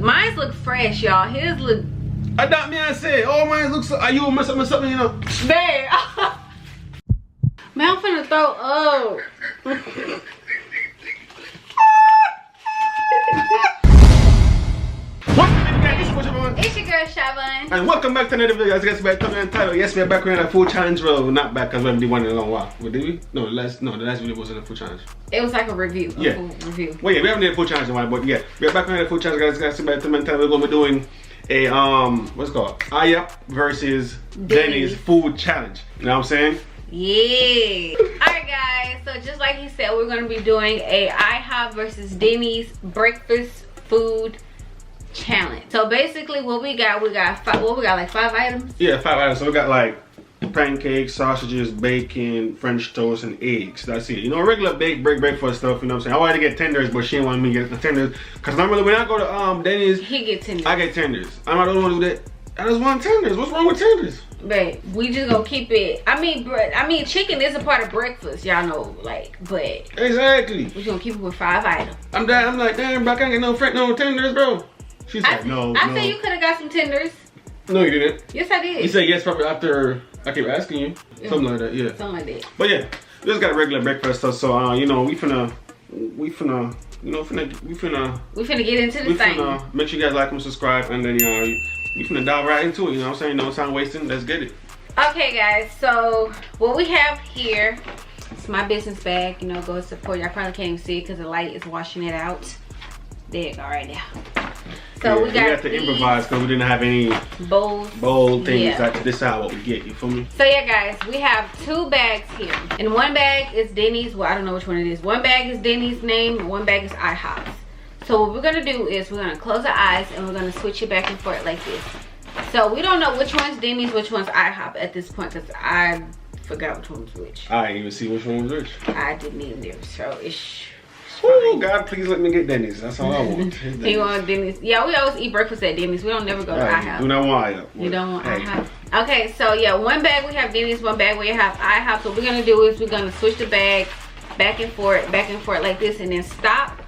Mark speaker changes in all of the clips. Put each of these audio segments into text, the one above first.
Speaker 1: Mine look fresh, y'all. His look.
Speaker 2: I thought me I said, oh mine looks so, are you mess up something, you know?
Speaker 1: Babe. Man, I'm finna throw up. It's your girl SyVon.
Speaker 2: And welcome back to another video. As you guys back to the title. Yes, we're back with a full challenge. Well, not back because we haven't done one in a long while. But did we? No, the last video wasn't a full challenge.
Speaker 1: It was like a review.
Speaker 2: Yeah.
Speaker 1: Full review.
Speaker 2: Well, yeah, we haven't done a full challenge in a while, but yeah, we're back with a full challenge, guys. Guys, back to the title. We're gonna be doing a what's it called? Ihop versus Denny's food challenge. You know what I'm saying?
Speaker 1: Yeah. Alright guys, so just like he said, we're gonna be doing a IHOP versus Denny's breakfast food challenge. So basically what we got like 5 items?
Speaker 2: Yeah, 5 items. So we got like pancakes, sausages, bacon, French toast, and eggs. That's it. You know, regular breakfast stuff, you know what I'm saying? I wanted to get tenders, but she didn't want me to get the tenders. Cause normally when I go to Denny's,
Speaker 1: he get tenders.
Speaker 2: I get tenders. I don't want to do that. I just want tenders. What's wrong with tenders?
Speaker 1: Babe, we just gonna keep it. I mean, chicken is a part of breakfast, y'all know, like, but
Speaker 2: exactly.
Speaker 1: We're gonna keep it with 5 items. I'm
Speaker 2: like, damn, bro, I can't get no tenders, bro. She's like, no.
Speaker 1: I said you could have got some tenders.
Speaker 2: No, you didn't.
Speaker 1: Yes, I did.
Speaker 2: You said yes probably after I kept asking you. Yeah. Something like that, yeah.
Speaker 1: Something like that.
Speaker 2: But yeah, we just got regular breakfast stuff, so you know, we finna get into this thing. Make sure you guys like and subscribe, and then we finna dive right into it. You know what I'm saying? No time wasting. Let's get it.
Speaker 1: Okay, guys. So what we have here, it's my business bag. You know, go support. Y'all probably can't even see it because the light is washing it out. There you go, right now. So yeah, we got
Speaker 2: to improvise because we didn't have any bold things.
Speaker 1: Yeah.
Speaker 2: Like this is what we get. You feel me?
Speaker 1: So yeah, guys, we have 2 bags here, and one bag is Denny's. Well, I don't know which one it is. One bag is Denny's name, and one bag is IHOP's. So what we're gonna do is we're gonna close our eyes and we're gonna switch it back and forth like this. So we don't know which one's Denny's, which one's IHOP at this point because I forgot which one was which.
Speaker 2: I didn't even see which one was which.
Speaker 1: I didn't either. So it's
Speaker 2: oh God, please let me get Denny's. That's all I want.
Speaker 1: You want Denny's? Yeah, we always eat breakfast at Denny's. We don't never go to IHOP.
Speaker 2: Do not want IHOP.
Speaker 1: You don't want IHOP. Okay, so yeah, one bag we have Denny's, one bag we have IHOP. So what we're gonna do is we're gonna switch the bag back and forth like this, and then stop.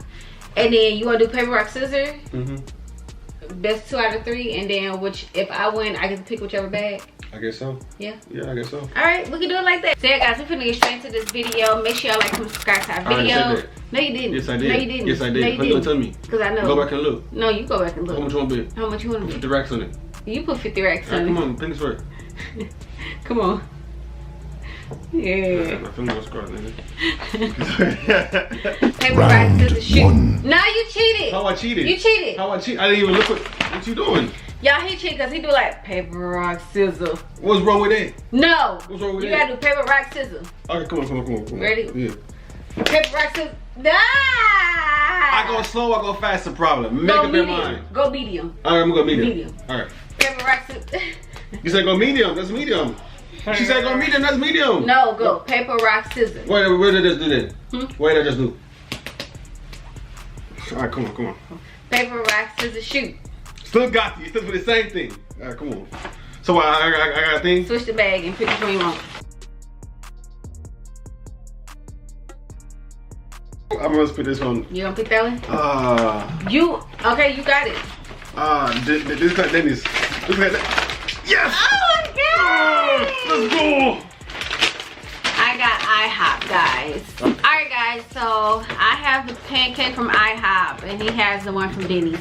Speaker 1: And then you wanna do paper, rock, scissors. Best 2 out of 3, and then if I win, I get to pick whichever bag.
Speaker 2: I guess so.
Speaker 1: Yeah?
Speaker 2: Yeah, I guess so.
Speaker 1: Alright, we can do it like that. So yeah, guys, we're finna get straight into this video. Make sure y'all like and subscribe to our video. No, you didn't.
Speaker 2: Yes, I did.
Speaker 1: No, you didn't.
Speaker 2: Yes, I did.
Speaker 1: No, you didn't.
Speaker 2: Tell me.
Speaker 1: Because I know.
Speaker 2: Go back and look.
Speaker 1: No, you go back and look.
Speaker 2: How much you want to bet?
Speaker 1: How much you want to bet?
Speaker 2: 50 racks on it.
Speaker 1: You put 50 racks on it.
Speaker 2: Come on, finish work.
Speaker 1: Come on. Yeah.
Speaker 2: My finger was scarred, nigga.
Speaker 1: Paper, rock, scissors, shoot. No, you cheated.
Speaker 2: How I cheated?
Speaker 1: You cheated.
Speaker 2: How I cheated? I didn't even look what you doing.
Speaker 1: Y'all, he cheated because he do like paper, rock, scissors.
Speaker 2: What's wrong with that?
Speaker 1: No.
Speaker 2: What's wrong with
Speaker 1: that? You gotta do paper, rock, scissors.
Speaker 2: Okay, come on.
Speaker 1: Ready?
Speaker 2: Yeah.
Speaker 1: Paper, rock, scissors. Nah.
Speaker 2: I go slow, I go fast, the problem. Make up your mind.
Speaker 1: Go medium.
Speaker 2: Alright, I'm gonna go medium.
Speaker 1: Medium.
Speaker 2: Alright.
Speaker 1: Paper, rock, scissors.
Speaker 2: You said go medium, that's medium. She said go medium, that's medium.
Speaker 1: No, go paper, rock, scissors.
Speaker 2: Wait, where did I just do that? What did I just do? Alright, come on.
Speaker 1: Paper, rock, scissors, shoot.
Speaker 2: Still got you, still for the same thing. Alright, come on. So I got a thing?
Speaker 1: Switch the bag and pick which one you want.
Speaker 2: I'm gonna put this one.
Speaker 1: You gonna pick that one? Okay, you got it.
Speaker 2: This got Denny's. Look at that. Yes!
Speaker 1: Oh my God!
Speaker 2: Let's go!
Speaker 1: I got IHOP, guys. Alright guys, so I have the pancake from IHOP and he has the one from Denny's.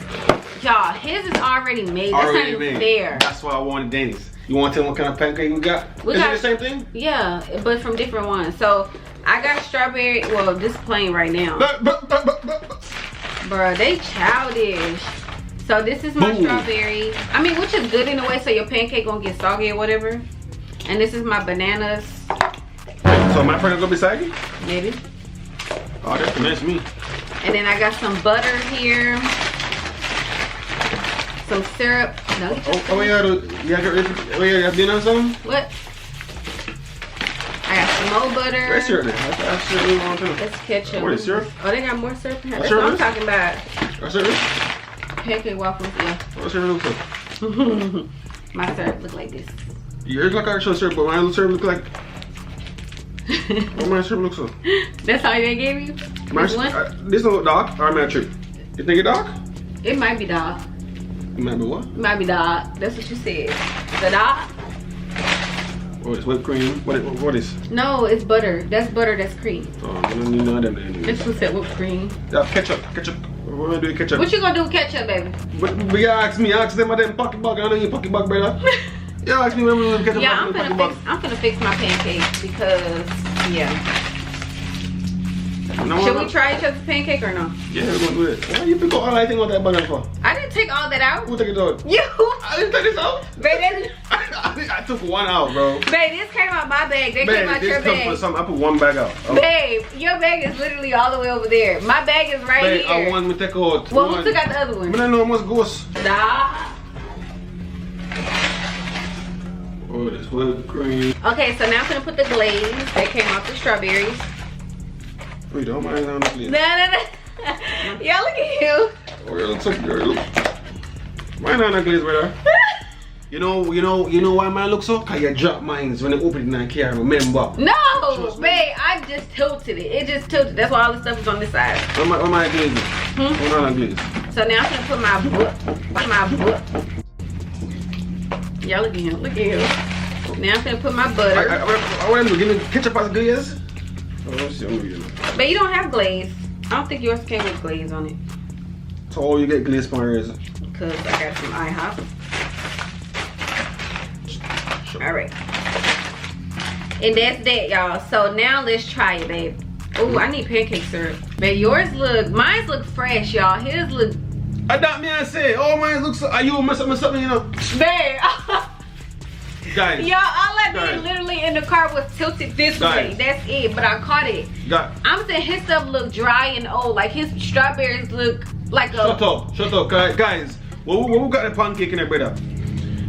Speaker 1: Y'all, his is already made. That's not even fair.
Speaker 2: That's why I wanted Denny's. You want to tell me what kind of pancake we got? Is it the same thing?
Speaker 1: Yeah, but from different ones. So I got strawberry. Well, this is plain right now. Bruh, they childish. So this is my strawberry. I mean, which is good in a way, so your pancake gonna get soggy or whatever. And this is my bananas.
Speaker 2: So my friend gonna be saggy?
Speaker 1: Maybe.
Speaker 2: Oh, that's nice me.
Speaker 1: And then I got some butter here. Some syrup. No,
Speaker 2: you got dinner or something?
Speaker 1: What? I got some more butter.
Speaker 2: Where's syrup? That's syrup we want too.
Speaker 1: That's ketchup.
Speaker 2: What is syrup?
Speaker 1: Oh, they got more syrup in here. That's what I'm talking about.
Speaker 2: What's syrup?
Speaker 1: Pancake waffles, yeah.
Speaker 2: What's syrup look like?
Speaker 1: My syrup look like this.
Speaker 2: Yours look like actual syrup, but my syrup look like... What my syrup looks like?
Speaker 1: That's all they gave you?
Speaker 2: This one look dark, or am I a trip? You think it dark?
Speaker 1: It might be dark.
Speaker 2: Might be what?
Speaker 1: Might be dog. That's what you said. The dog?
Speaker 2: Oh, it's whipped cream. What is?
Speaker 1: No, it's butter. That's butter, that's cream.
Speaker 2: Oh, I don't need none of them anyway.
Speaker 1: This one said whipped cream.
Speaker 2: Yeah, ketchup. What am I doing ketchup?
Speaker 1: What you gonna do with ketchup, baby?
Speaker 2: But you ask them about them pocket bag. I know you pocket bag, brother. You ask me when we doing ketchup.
Speaker 1: Yeah, I'm finna fix my pancakes because, yeah.
Speaker 2: No,
Speaker 1: Should we try each other's pancake or no?
Speaker 2: Yeah, we're gonna do it. Why you pick up all that thing on that bag for?
Speaker 1: I didn't take all that out.
Speaker 2: Who took it out?
Speaker 1: You.
Speaker 2: I didn't take this out.
Speaker 1: Babe,
Speaker 2: I took one out, bro.
Speaker 1: babe, this came out my bag. They came out your bag.
Speaker 2: For something. I put one bag out. Oh.
Speaker 1: Babe, your bag is literally all the way over there. My bag is right
Speaker 2: Babe,
Speaker 1: here.
Speaker 2: I want to take out.
Speaker 1: Well, who took out the other one?
Speaker 2: But I know it must go.
Speaker 1: Nah.
Speaker 2: Oh, this whipped cream.
Speaker 1: Okay, so now I'm gonna put the glaze that came off the strawberries.
Speaker 2: Wait, don't mind on the glaze.
Speaker 1: No. Y'all look at you.
Speaker 2: Oh, it looks so good. Mine on the glaze, brother. You know why mine looks so? Cause you drop mine when they open it and I can't remember.
Speaker 1: No, babe, I just tilted it. It just tilted. That's why all the stuff is on this side.
Speaker 2: What my glaze? What on the glaze?
Speaker 1: So now I'm gonna put my butter. Y'all look at him. Look at him. Now I'm gonna put my butter.
Speaker 2: I want to give me ketchup as glaze. Oh, let's see.
Speaker 1: But you don't have glaze. I don't think yours came with glaze on it.
Speaker 2: So all you get glaze from yours?
Speaker 1: Cause I got some Ihop. All right. And that's that, y'all. So now let's try it, babe. Oh, I need pancake syrup. Babe, mine look fresh, y'all. His look.
Speaker 2: I thought me I say, oh mine looks. Are you mess up something, you know?
Speaker 1: Babe.
Speaker 2: Guys.
Speaker 1: Y'all, all I did literally in the car was tilted this way. That's it. But I caught it. I'm saying his stuff look dry and old. Like his strawberries look like a.
Speaker 2: Shut up, guys. What we got the pancake in there, brother?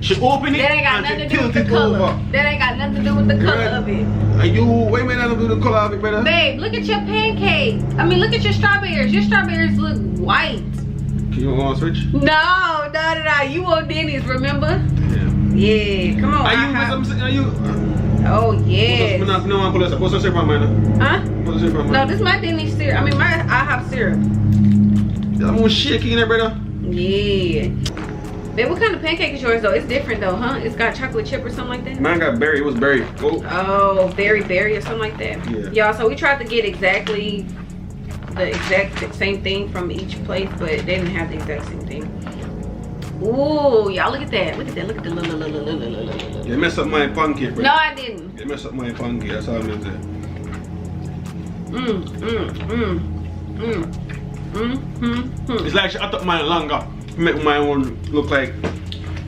Speaker 2: She open it.
Speaker 1: That ain't got nothing to do with the color. That ain't got nothing to do with the color of it.
Speaker 2: Are you? Wait a minute, nothing to do with the color of it, brother.
Speaker 1: Babe, look at your pancake. I mean, look at your strawberries. Your strawberries look white.
Speaker 2: Can you want to switch?
Speaker 1: No. You want Denny's, remember? Yeah. Come on.
Speaker 2: Are you?
Speaker 1: Oh yeah.
Speaker 2: No, what's the syrup on mine?
Speaker 1: Huh?
Speaker 2: What's the syrup on mine?
Speaker 1: No, this is my Denny's syrup. I mean, my Ihop syrup.
Speaker 2: I'm gonna shake in there, brother.
Speaker 1: Yeah. Babe, what kind of pancake is yours though? It's different though, huh? It's got chocolate chip or something like that?
Speaker 2: Mine got berry. It was berry.
Speaker 1: Oh, berry or something like that?
Speaker 2: Yeah.
Speaker 1: Y'all, so we tried to get exactly the exact same thing from each place, but they didn't have the exact same thing. Ooh, y'all look at that. Look at the look.
Speaker 2: You messed up my pancake, bro.
Speaker 1: No, I didn't.
Speaker 2: You messed up my pancake. That's all I'm gonna say. It's like I took mine longer. Make my one look like.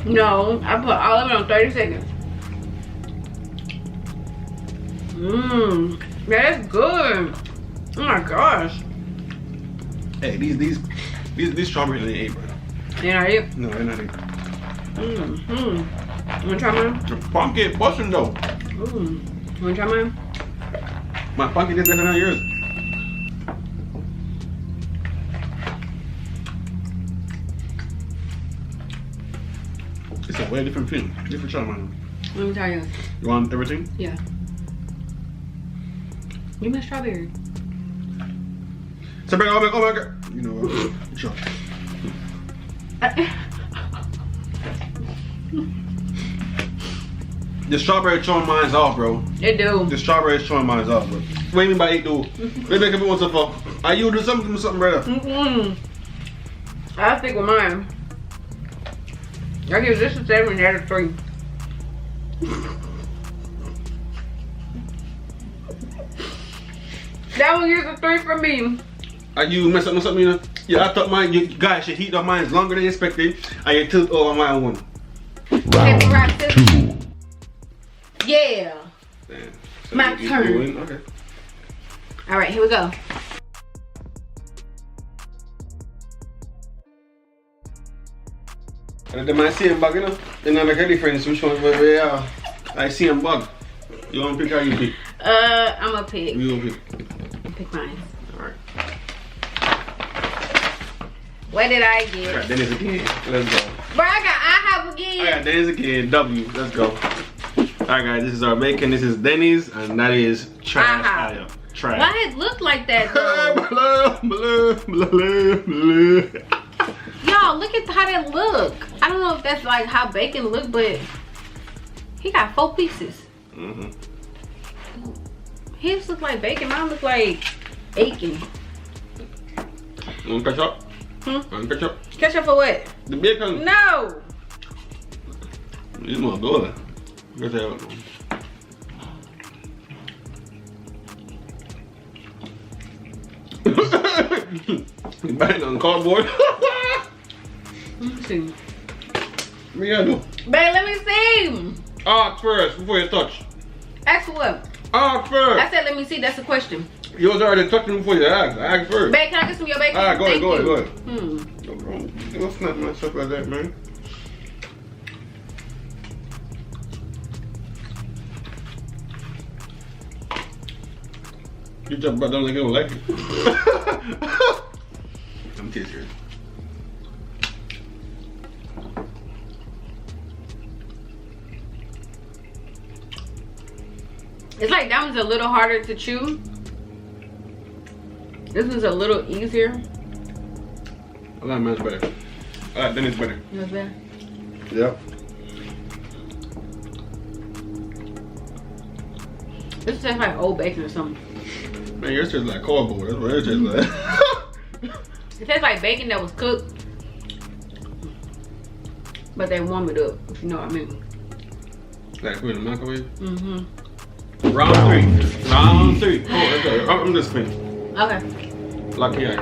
Speaker 1: No, I put all of it on 30 seconds. That's good. Oh my gosh.
Speaker 2: Hey, these strawberries ain't ate, bro.
Speaker 1: They're not it?
Speaker 2: No, they're not ate.
Speaker 1: You wanna try mine?
Speaker 2: The pancake busting though.
Speaker 1: You wanna try mine?
Speaker 2: My pancake is better than yours. It's a way different feeling. Different try mine.
Speaker 1: Let me try yours.
Speaker 2: You want everything?
Speaker 1: Yeah. Give me a strawberry.
Speaker 2: Oh my god. You know what? Sure. The strawberry throwing mine's off, bro.
Speaker 1: It do.
Speaker 2: The strawberry throwing mine's off, bro. What do you mean by it do? They make it once for. Are you do something brother?
Speaker 1: I stick with mine. I give this a 7 out of 3. That one gets a 3 from me.
Speaker 2: Are you mess up with something, you know? Yeah, I thought mine, you guys should heat up mine longer than expected. And you tilt over mine one.
Speaker 1: Paper, rock, scissors. Yeah.
Speaker 2: Damn. So
Speaker 1: My turn.
Speaker 2: Okay.
Speaker 1: Alright, here we go.
Speaker 2: And then I see him bug, you know? Then I make a difference which one, yeah. I see him bug. You want to pick or you pick?
Speaker 1: I'm a pick.
Speaker 2: You will pick.
Speaker 1: Pick mine.
Speaker 2: Alright.
Speaker 1: What did I get?
Speaker 2: Alright, Denny's again. Let's go.
Speaker 1: Bro, I have again.
Speaker 2: Alright, Denny's again. W. Let's go. Alright, guys, this is our bacon. This is Denny's, and that is trash. Trash.
Speaker 1: Why it look like that though?
Speaker 2: Y'all,
Speaker 1: Y'all, look at how that look. don't know if that's like how bacon look, but he got 4 pieces. His look like bacon, mine look like bacon.
Speaker 2: Want ketchup? Ketchup?
Speaker 1: Ketchup for what?
Speaker 2: The bacon.
Speaker 1: No.
Speaker 2: You more good. Get that. You bang on cardboard.
Speaker 1: Let me see.
Speaker 2: What you gotta do?
Speaker 1: Babe, let me see.
Speaker 2: Ask first before you touch.
Speaker 1: Ask what?
Speaker 2: Ask first.
Speaker 1: I said let me see, that's a question.
Speaker 2: You was already touching before you ask. Ask first.
Speaker 1: Babe, can I get some of your bacon?
Speaker 2: Alright, go ahead,
Speaker 1: Thank
Speaker 2: go
Speaker 1: you.
Speaker 2: ahead. Don't snap my stuff like that, man. You jump about them like you don't like it. I'm taste here.
Speaker 1: It's like that one's a little harder to chew. This one's a little easier.
Speaker 2: I like mine's better. I like Denny's better.
Speaker 1: Yours better?
Speaker 2: Yep.
Speaker 1: This tastes like old bacon or something.
Speaker 2: Man, yours tastes like cardboard. That's what it tastes like.
Speaker 1: It tastes like bacon that was cooked, but they warm it up, if you know what I mean.
Speaker 2: Like put it in the microwave?
Speaker 1: Mm-hmm.
Speaker 2: Round 3. Round 3. Oh, okay. I'm just spinning.
Speaker 1: Okay.
Speaker 2: Lucky eye.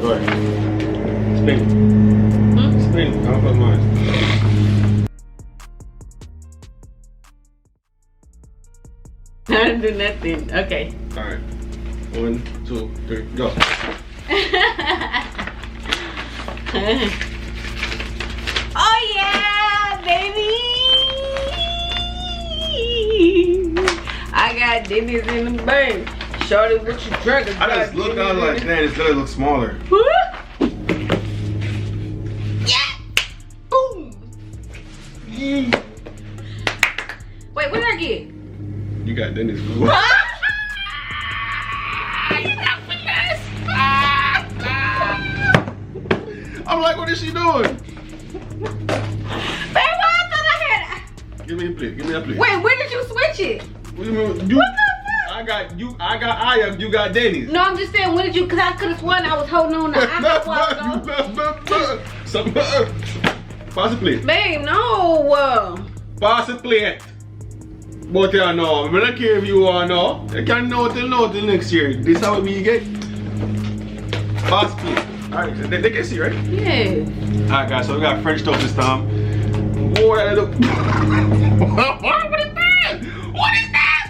Speaker 2: Go ahead. Spin. Spin. I'll put mine.
Speaker 1: I didn't do nothing. Okay.
Speaker 2: Alright. 1, 2, 3, go.
Speaker 1: Oh yeah, baby! I got Denny'S in the bank. Shorty, what you drinking?
Speaker 2: I just looked out like, man, it's gonna look smaller.
Speaker 1: Yeah! Boom! Wait, what did I get?
Speaker 2: You got Denny's food. I'm like, what is she doing?
Speaker 1: Babe, I thought I had.
Speaker 2: Give me a plate. Give me a plate.
Speaker 1: Wait, when did you switch it?
Speaker 2: What do you mean?
Speaker 1: What the fuck?
Speaker 2: I got Ihop, you got Denny's.
Speaker 1: No, I'm just saying, when did you? Cause I could have sworn I was holding on to Ihop while ago.
Speaker 2: Pass the plate.
Speaker 1: Babe, no.
Speaker 2: Pass the plate. But you know, I don't care if you are now. You can't know till next year. This is how we get. Pass the plate. Alright, they can see, right?
Speaker 1: Yeah.
Speaker 2: Alright guys, so we got French toast this time. Whoa, that look. What is that? What is that?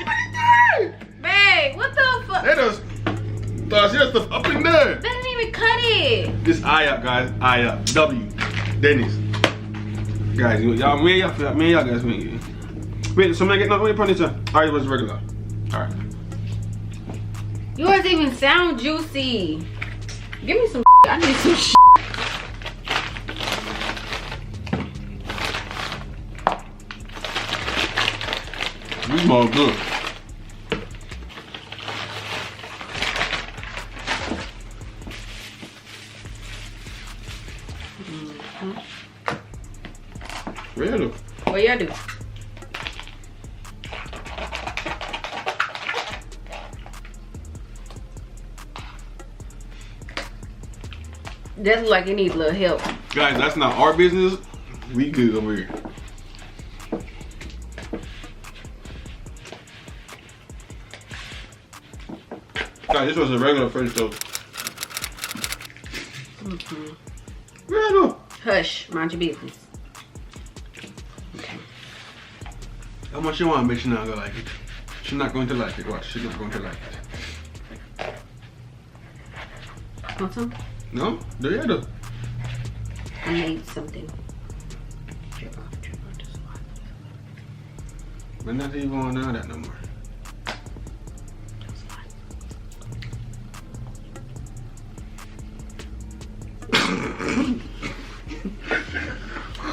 Speaker 2: What is that?
Speaker 1: Babe, what the fuck?
Speaker 2: That is stuff up in there.
Speaker 1: That didn't even cut it.
Speaker 2: This Ihop, guys. Ihop. W. Denny's. Guys, y'all, me and y'all guys win. Wait, so I'm gonna get no furniture. Alright, it was regular. Alright.
Speaker 1: Yours even sound juicy. Give me some. I need some.
Speaker 2: You smell good. Really?
Speaker 1: What y'all do? That look like it needs a little help.
Speaker 2: Guys, that's not our business. We good over here. Guys, this was a regular French toast. Really?
Speaker 1: Hush, mind your business.
Speaker 2: How much you want, bitch? She's not gonna like it. She's not going to like it. Watch, she's not going to like it.
Speaker 1: Want some?
Speaker 2: No? Do you do?
Speaker 1: I made something.
Speaker 2: But not even on that no more.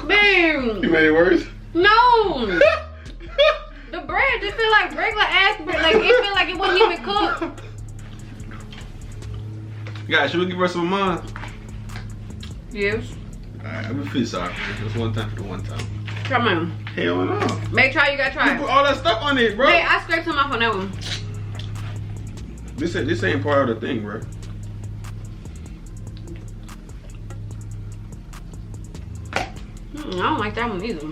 Speaker 1: Boom!
Speaker 2: You made it worse?
Speaker 1: No! The bread just feel like regular ass bread. Like it feel like it wasn't even cooked.
Speaker 2: Guys, should we give her some mine?
Speaker 1: Yes.
Speaker 2: Alright, I'm gonna feel sorry. Just one time for the one time.
Speaker 1: Come on.
Speaker 2: Hell no.
Speaker 1: Make sure you gotta try
Speaker 2: You put all that stuff on it, bro.
Speaker 1: Hey, I scraped some off on that one.
Speaker 2: This ain't part of the thing, bro.
Speaker 1: I don't like that one either.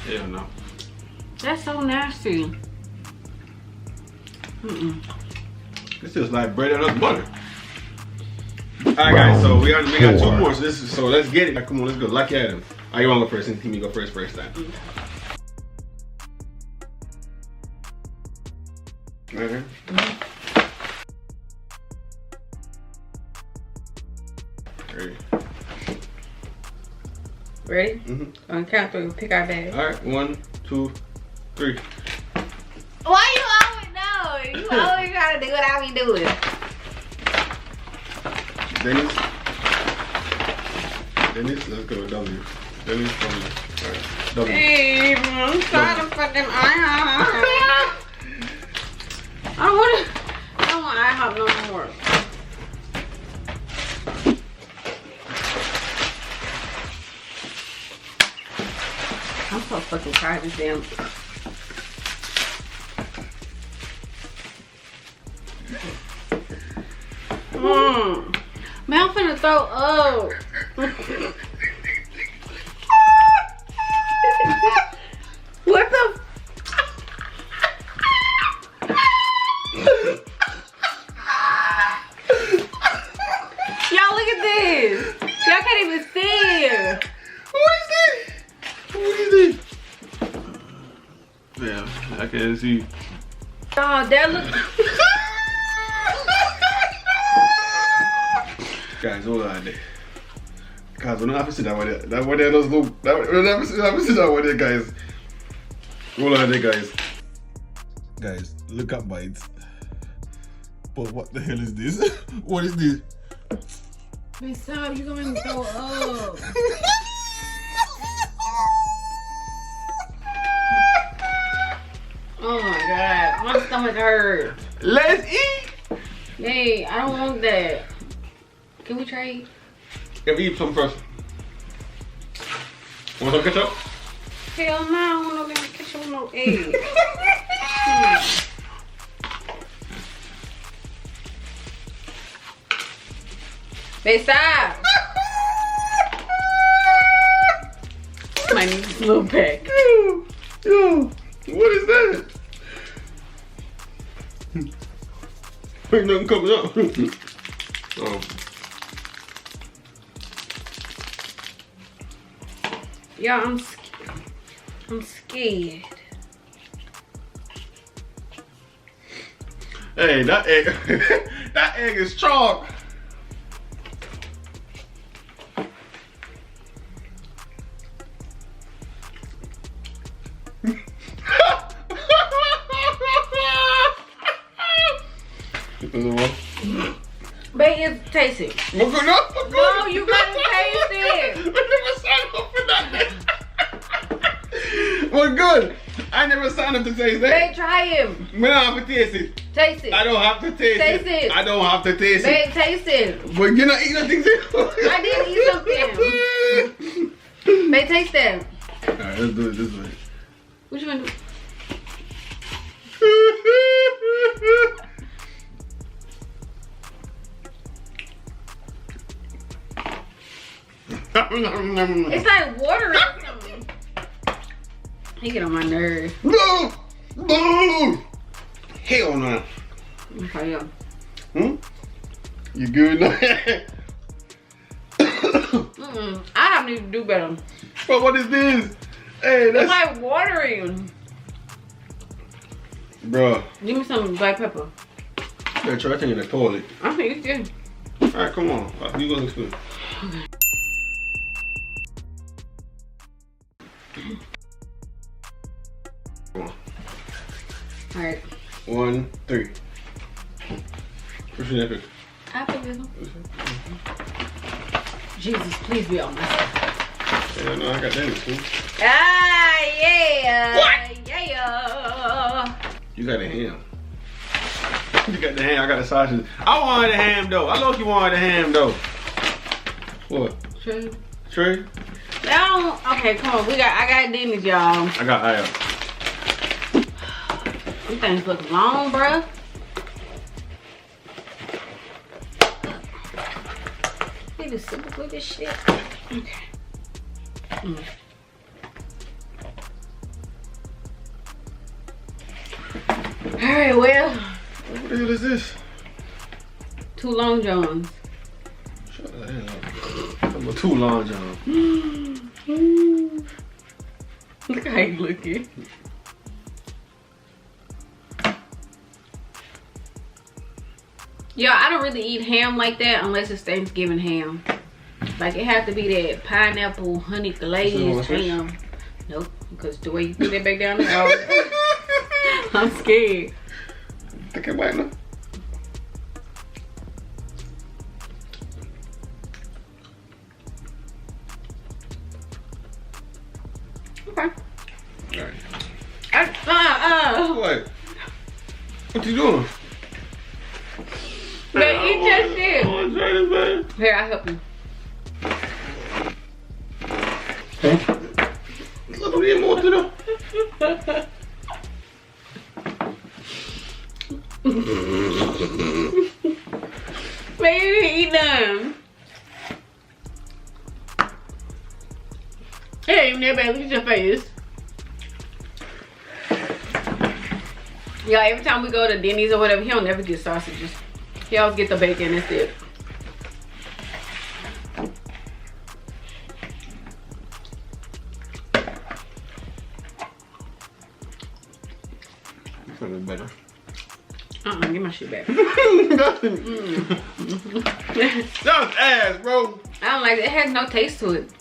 Speaker 2: Hell no.
Speaker 1: That's so nasty.
Speaker 2: This is like bread and butter. Alright guys, so we got 2 more. So let's get it. Like, come on, let's go. Lucky at him. Alright, you wanna go first? And me go first time. Okay. Ready?
Speaker 1: Ready? On count 3, pick our bag.
Speaker 2: Alright, 1, 2, 3.
Speaker 1: Why you always know? You always gotta do what I be doing.
Speaker 2: Denny's, let's go with W. Denny's, W. Alright, W.
Speaker 1: Babe, I'm tired of fucking IHOP. I don't want IHOP no more. I'm so fucking tired of this damn. Man, I'm finna throw up. What the? Y'all look at this. Y'all can't even see it.
Speaker 2: What is this? What is this? Yeah, I can't see.
Speaker 1: Oh, that look.
Speaker 2: Guys, hold on there. Guys, we're not have to sit that way there. That way there does look. We're not have to sit that way there, guys. Hold on there, guys. Guys, look at bites. But what the hell is this? What is this?
Speaker 1: Hey, stop, you gonna make me throw up. Oh my god, my stomach hurts.
Speaker 2: Let's eat!
Speaker 1: Hey, I don't want that. Can we trade?
Speaker 2: Can we eat some first? Want some ketchup?
Speaker 1: Hell no, I don't want no damn ketchup with no egg. Hey, stop! Might need this little pack.
Speaker 2: Yo, what is that? Ain't nothing coming up. Oh.
Speaker 1: Yeah, I'm scared.
Speaker 2: Hey, that egg, that egg is chalk.
Speaker 1: Babe, it's tasty.
Speaker 2: No,
Speaker 1: you gotta taste it.
Speaker 2: I never signed up for that. Well, good. I never signed up to taste that.
Speaker 1: Babe, try him.
Speaker 2: I don't have to taste it.
Speaker 1: Taste it.
Speaker 2: I don't have to taste
Speaker 1: Taste
Speaker 2: it.
Speaker 1: it.
Speaker 2: I don't have to taste it.
Speaker 1: Babe, taste it.
Speaker 2: But you're not eating nothing.
Speaker 1: I did eat something. Babe, taste that.
Speaker 2: Alright, let's do it this way.
Speaker 1: What you wanna do? It's like water or something. He get on my nerves.
Speaker 2: No! No! Hell no.
Speaker 1: Okay, yeah.
Speaker 2: You good now?
Speaker 1: I have to do better.
Speaker 2: But what is this? Hey, that's
Speaker 1: It's like watering.
Speaker 2: Bruh.
Speaker 1: Give me some black pepper.
Speaker 2: Better try taking the toilet.
Speaker 1: I think it's good.
Speaker 2: Alright, come on. You go to school.
Speaker 1: Okay.
Speaker 2: Come on.
Speaker 1: Alright.
Speaker 2: 1, 3. Which one you pick?
Speaker 1: I pick this one. Jesus, please be on my side.
Speaker 2: Yeah, no, I got Denny'S too.
Speaker 1: Ah, yeah.
Speaker 2: What?
Speaker 1: Yeah.
Speaker 2: You got the ham. You got the ham, I got the sausage. I wanted the ham though. I low-key wanted the ham though. What?
Speaker 1: Trey.
Speaker 2: Trey?
Speaker 1: Okay, come on. I got Denny's, y'all.
Speaker 2: I got Ihop.
Speaker 1: These things look long, bruh. Need to simple with this shit. Okay. Alright, well.
Speaker 2: What the hell is this?
Speaker 1: 2 Long Johns.
Speaker 2: Shut the hell up. I'm a 2 Long John.
Speaker 1: Look how you looking. Yo, I don't really eat ham like that unless it's Thanksgiving ham. Like it has to be that pineapple honey glazed ham. Nope, because the way you put that back down there, I'm scared.
Speaker 2: Okay, wait no.
Speaker 1: Okay.
Speaker 2: Alright. What? What you doing?
Speaker 1: Man, eat your shit.
Speaker 2: I'm trying, man.
Speaker 1: Here, I'll help you.
Speaker 2: Look at him more to them.
Speaker 1: Man, you didn't eat none. It ain't even that bad. Look at your face. Y'all, every time we go to Denny's or whatever, he don't never get sausages. He always get the bacon instead.
Speaker 2: Feeling better.
Speaker 1: Give my shit back.
Speaker 2: That was ass, bro.
Speaker 1: I don't like it. It has no taste to it.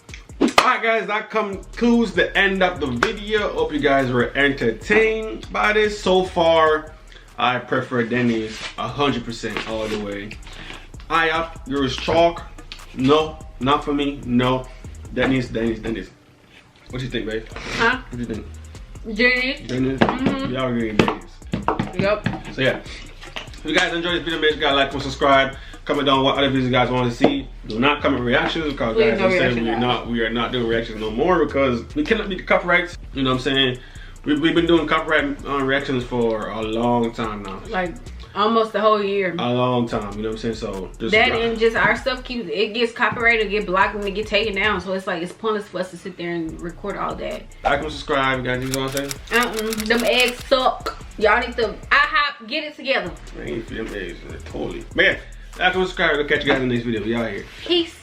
Speaker 2: Alright guys, that concludes the end of the video. Hope you guys were entertained by this. So far, I prefer Denny's 100% all the way. Ihop, yours chalk. No, not for me. No. Denny's. What you think, babe?
Speaker 1: Huh?
Speaker 2: What you think?
Speaker 1: Denny's.
Speaker 2: Denny's? Y'all agree Denny's.
Speaker 1: Yep.
Speaker 2: So yeah. If you guys enjoyed this video, make sure you guys like and subscribe. Comment down what other videos you guys want to see. Do not comment reactions because guys,
Speaker 1: no
Speaker 2: we are not doing reactions no more because we cannot meet the copyrights. You know what I'm saying? We've been doing copyright reactions for a long time now.
Speaker 1: Like almost the whole year.
Speaker 2: A long time, you know what I'm saying? So just
Speaker 1: that and just our stuff gets copyrighted, get blocked, and it get taken down. So it's like it's pointless for us to sit there and record all that.
Speaker 2: Like and subscribe, you guys. You know what I'm saying?
Speaker 1: Them eggs suck. Y'all need to Ihop, get it together.
Speaker 2: I ain't for them eggs, totally. But yeah, like and subscribe. We'll catch you guys in the next video. Y'all here.
Speaker 1: Peace.